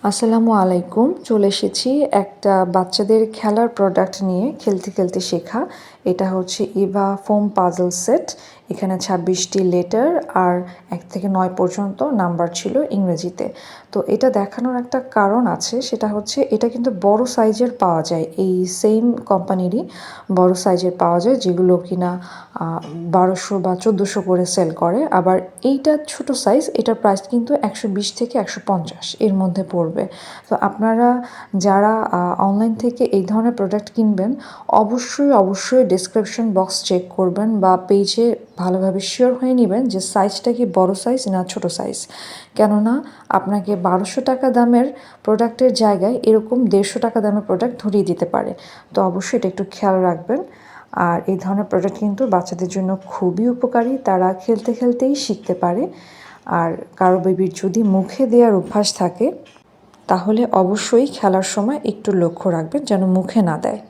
আসসালামু আলাইকুম। চলে এসেছি একটা বাচ্চাদের খেলার প্রোডাক্ট নিয়ে, খেলতে খেলতে শেখা। এটা হচ্ছে ইভা ফোম পাজল সেট। এখানে 26টি লেটার আর 1 থেকে 9 পর্যন্ত নাম্বার ছিল ইংরেজিতে। তো এটা দেখানোর একটা কারণ আছে, সেটা হচ্ছে এটা কিন্তু বড় সাইজের পাওয়া যায়, এই সেম কোম্পানিরই বড় সাইজের পাওয়া যায়, যেগুলো কিনা 1200 বা 1400 করে সেল করে। আবার এইটা ছোট সাইজ, এটার প্রাইস কিন্তু 120 থেকে 150 এর মধ্যে পড়বে। তো আপনারা যারা অনলাইন থেকে এই ধরনের প্রোডাক্ট কিনবেন, অবশ্যই ডেসক্রিপশন বক্স চেক করবেন বা পেজে ভালোভাবে শিওর হয়ে নেবেন যে সাইজটা কি বড় সাইজ না ছোট সাইজ। কেননা আপনাকে 1200 টাকা দামের প্রোডাক্টের জায়গায় এরকম 150 টাকা দামের প্রোডাক্ট ধরিয়ে দিতে পারে। তো অবশ্যই এটা একটু খেয়াল রাখবেন। আর এই ধরনের প্রোডাক্ট কিন্তু বাচ্চাদের জন্য খুবই উপকারী, তারা খেলতে খেলতেই শিখতে পারে। আর কারো বেবির যদি মুখে দেওয়ার অভ্যাস থাকে, তাহলে অবশ্যই খেলার সময় একটু লক্ষ্য রাখবেন যেন মুখে না দেয়।